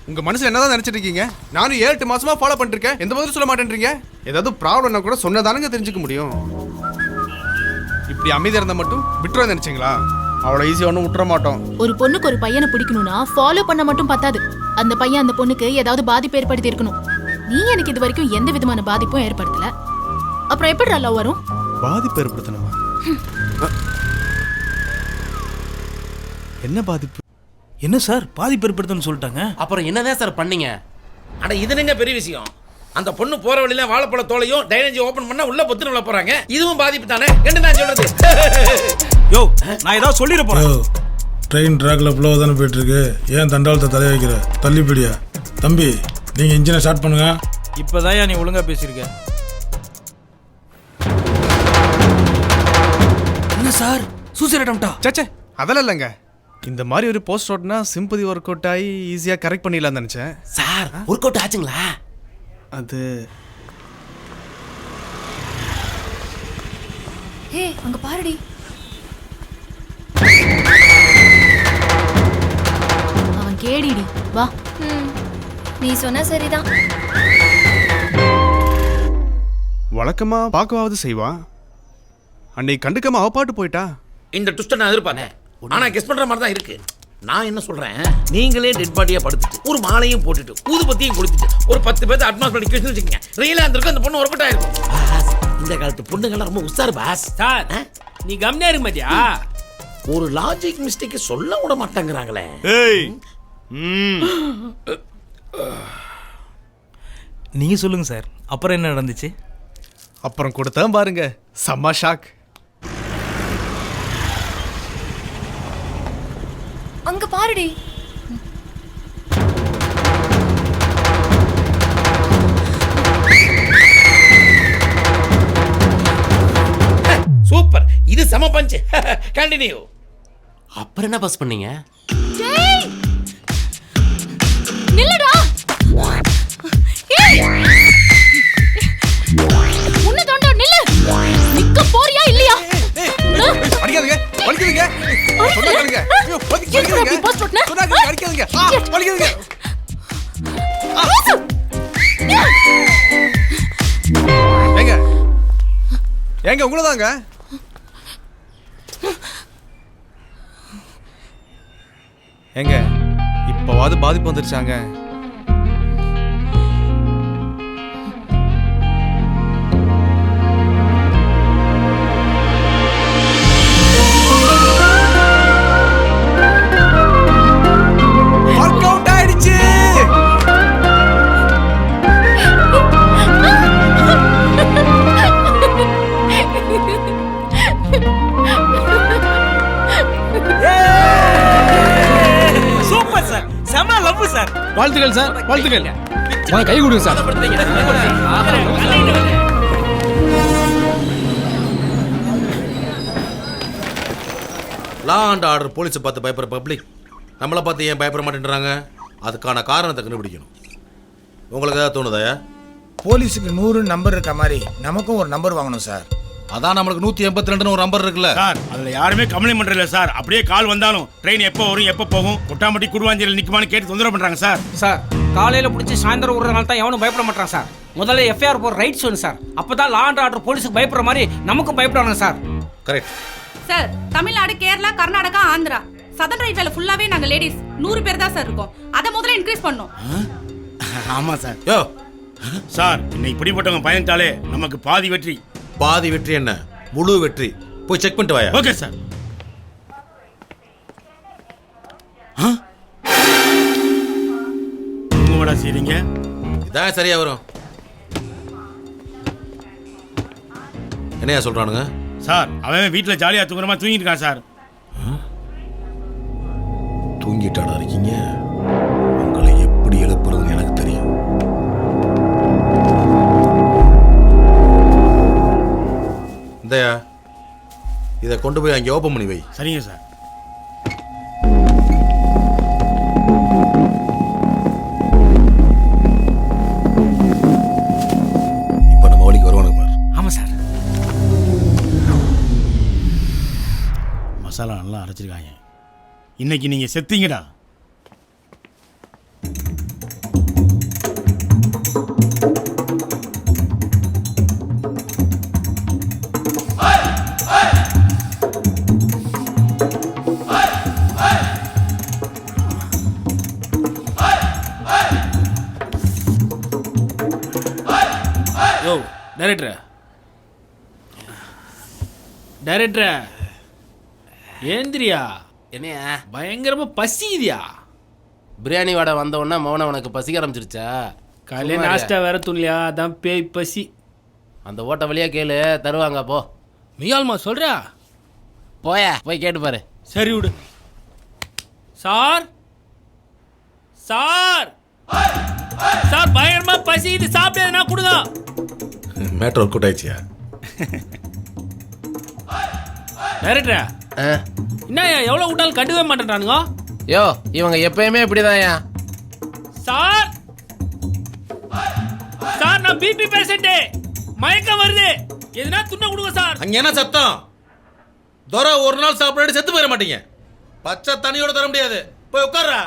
உங்க மனசுல என்னதான் நினைச்சிட்டு இருக்கீங்க? நானும் 7-8 மாசமா ஃபாலோ பண்ணிட்டு இருக்கேன். எந்த பதிலும் சொல்ல மாட்டேன்றீங்க. ஏதாவது ப்ராப்ளம்னா கூட சொன்னதானுங்க தெரிஞ்சுக்க முடியும். இப்படி அமைதியா இருந்தா மட்டும் விட்டுருவேன் நினைச்சீங்களா? அவ்வளவு ஈஸியா ஒன்றும் விட்டுற மாட்டோம். ஒரு பொண்ணுக்கு ஒரு பையனை பிடிக்கணும்னா ஃபாலோ பண்ண மட்டும் பத்தாது. அந்த பையன் அந்த பொண்ணுக்கு ஏதாவது பாதிப்பு ஏற்படுத்தி இருக்கணும். நீ எனக்கு இது வரைக்கும் எந்த விதமான பாதிப்பும் ஏற்படுத்தல. அப்புறம் எப்படி லவ் வரும்? பாதிப்பு ஏற்படுத்தணுமா? என்ன பாதிப்பு? என்ன சார் பாதிப்பு ஏற்படுத்தணும்னு சொல்லிட்டாங்க? அப்புறம் என்னதான் சார் பண்ணீங்க? அட இதுனுங்க பெரிய விஷயம். அந்த பொண்ணு போற வழியில வாழைப்பழ தோலையும் டைனேஜ் ஓபன் பண்ணா உள்ள பொத்துன விட போறாங்க. இதுவும் பாதிப்பு தானே? என்ன நான் சொல்றது? யோ நான் ஏதாவது சொல்லிட போறேன். ட்ரெயின் ட்ராக்ல ஃப்ளோ தானே போயிட்டு இருக்கு. ஏன் தண்டாளத்தை தலை வைக்கிற? தள்ளிப்படியா தம்பி, நீங்க இன்ஜினை ஸ்டார்ட் பண்ணுங்க. இப்பதான் நீ ஒழுங்கா பேசியிருக்க. என்ன சார் சூசைட் அட்டெம்ப்டா? சச்சே அதெல்லாம் இல்லைங்க. இந்த மாதிரி ஒரு போஸ்ட் ஓட்டுனா சிம்பதி ஒர்க் அவுட் ஆகி ஈஸியாக கரெக்ட் பண்ணிடலாம்னு நினச்சேன். சார் ஒர்க் அவுட் ஆச்சுங்களா? அது ஹே அங்க பாருடி. அவன் கேடிடி. வா. நீ சொன்ன சரிதான். வழக்கமா பார்க்கவாவது செய்வா. அன்னைக்கு கண்டுக்காம அவ பாட்டு போயிட்டா. இந்த ட்விஸ்ட் நான் எதிர்பார்த்தேன். ஆனா கெஸ் பண்ற மாதிரி தான் இருக்கு. நான் என்ன சொல்றேன், நீங்களே டெட் பாடியா படுத்துட்டு ஒரு மாலையும் போட்டுட்டு ஊதுபத்தியும் கொளுத்திட்டு ஒரு 10 பேர் அட்மாஸ்பியர் நிக்க வச்சுக்கீங்க. ரியலா இருந்திருக்கும் அந்த பொண்ணு ஒர்க் அவுட் ஆயிருக்கும். இந்த காலத்து பொண்ணுங்கெல்லாம் ரொம்ப உஷார் பாஸ். சார் நீ கம்மியா இருக்க மாட்டியா? ஒரு லாஜிக் மிஸ்டேக் சொல்ல விட மாட்டேங்கிறாங்களே. ஏய் நீங்க சொல்லுங்க சார், அப்புறம் என்ன நடந்துச்சு? அப்புறம் கொடுத்தா பாருங்க செம்ம ஷாக். அங்க பாருடி. சூப்பர், இது செம பஞ்ச். கண்டினியூ. அப்புறம் என்ன பாஸ் பண்ணீங்க? டேய் நில்லுடா. ஏய் உன்ன தோண்ட நில்லு. நிக்க போறியா இல்லையா? அடிக்காதீங்க வலிக்குதுங்க. சொன்னாங்க ஐயோ வலிக்குதுங்க. போஸ்ட் போட்னா சொன்னாங்க அடிக்காதீங்க. வலிக்குதுங்க. ஏங்க ஏங்க உங்களதாங்க. ஏங்க இப்பவாது பாதிப்பு வந்துருச்சாங்க. சூப்பர் சார், செம லவ் சார். வாழ்த்துக்கள் சார், வாழ்த்துக்கள். வாங்க கை கொடுங்க சார். லா அண்ட் ஆர்டர் போலீஸை பார்த்து பயப்படுற பப்ளிக் நம்மளை பார்த்து ஏன் பயப்பட மாட்டேன்றாங்க? அதுக்கான காரணத்தை கண்டுபிடிக்கணும். உங்களுக்கு ஏதாவது தோணுதாயா? போலீஸுக்கு 100 நம்பர் இருக்க மாதிரி நமக்கும் ஒரு நம்பர் வாங்கணும் சார். அதான் நம்மளுக்கு 182 ஒரு நம்பர் இருக்குல்ல சார். அதுல யாருமே கம்ப்ளைண்ட் பண்றல சார். அப்படியே கால் வந்தாலும் ட்ரெயின் எப்போ வரும் எப்போ போகும் கொட்டாம்பட்டி குடுவாஞ்சியில் நிக்குமான்னு கேட்டு தொந்தரவு பண்றாங்க சார். சார் காலையில பிடிச்சி சாயந்தரம் விடுறதுனால தான் எவனும் பயப்பட மாட்டான் சார். முதல்ல எஃப்ஐஆர் போற ரைட்ஸ் வேணும் சார். அப்பதான் லா அண்ட் ஆர்டர் போலீஸுக்கு பயப்படுற மாதிரி நமக்கும் பயப்படுவாங்க sir. Correct sir. Tamil Nadu, Kerala, Karnataka, Andhra southern ரைட்ல ஃபுல்லாவே நாங்க லேடிஸ் 100 பேர் தான் சார் இருக்கோம். அதை முதல்ல இன்க்ரீஸ் பண்ணோம். ஆமா சார். யோ சார் இன்னைக்கு இப்படிப்பட்டவங்க பயந்தாலே நமக்கு பாதி வெற்றி. பாதி வெற்றி என்ன, முழு வெற்றி. போய் செக் பண்ணிட்டு வாயா. Okay sir. உங்களோட சரிங்க இதான் சரியா வரும். என்னையா சொல்றானுங்க? சார் அவன் வீட்டில் ஜாலியா தூங்குற மாதிரி தூங்கிட்டு இருக்கான் சார். தூங்கிட்டாடா இருக்கீங்க? உங்களை எப்படி எழுப்புறதுன்னு எனக்கு தெரியும். இதையா இதை கொண்டு போய் அங்கே ஓப்பன் பண்ணி வை. சரிங்க சார். இப்போ நம்ம வழிக்கு வருவானுங்க பாரு. ஆமா சார். மசாலா நல்லா அரைச்சிருக்காங்க. இன்னைக்கு நீங்க செத்தீங்கடா. ஓ டைரக்டர் டைரக்டர் ஏந்திரியா என்னையா பயங்கரமா பசிதியா பிரியாணி வாடை வந்த உடனே மௌன உனக்கு பசிக்க ஆரம்பிச்சிருச்சா? காலையில நாஸ்டா வேற துணியா அதான் பேய் பசி. அந்த ஓட்ட வழியா கேளு, தருவாங்க போ. மியால்மா சொல்றா? போய் கேட்டு பாரு. சரி விடு. சார் சார் சார் பயங்கரமா பசி, இது சாப்பிட்டதுனா கொடுங்க. மேட்டர் ஒர்க் அவுட் ஆயிடுச்சியா? டைரக்டரா என்ன எவ்வளவு விட்டாலும் கண்டுக்கவே மாட்டேன்றானுங்க. யோ இவங்க எப்பயுமே இப்படிதான்யா. சார் சார் நான் பிபி பேஷண்ட், மயக்கம் வருது, எதுனா துண்ண கொடுங்க சார். அங்க என்ன சத்தம்? தோரா ஒரு நாள் சாப்பிடாட்டி செத்து போயிட மாட்டீங்க. பச்சை தண்ணியோட தர முடியாது. போய் உட்கார்றா.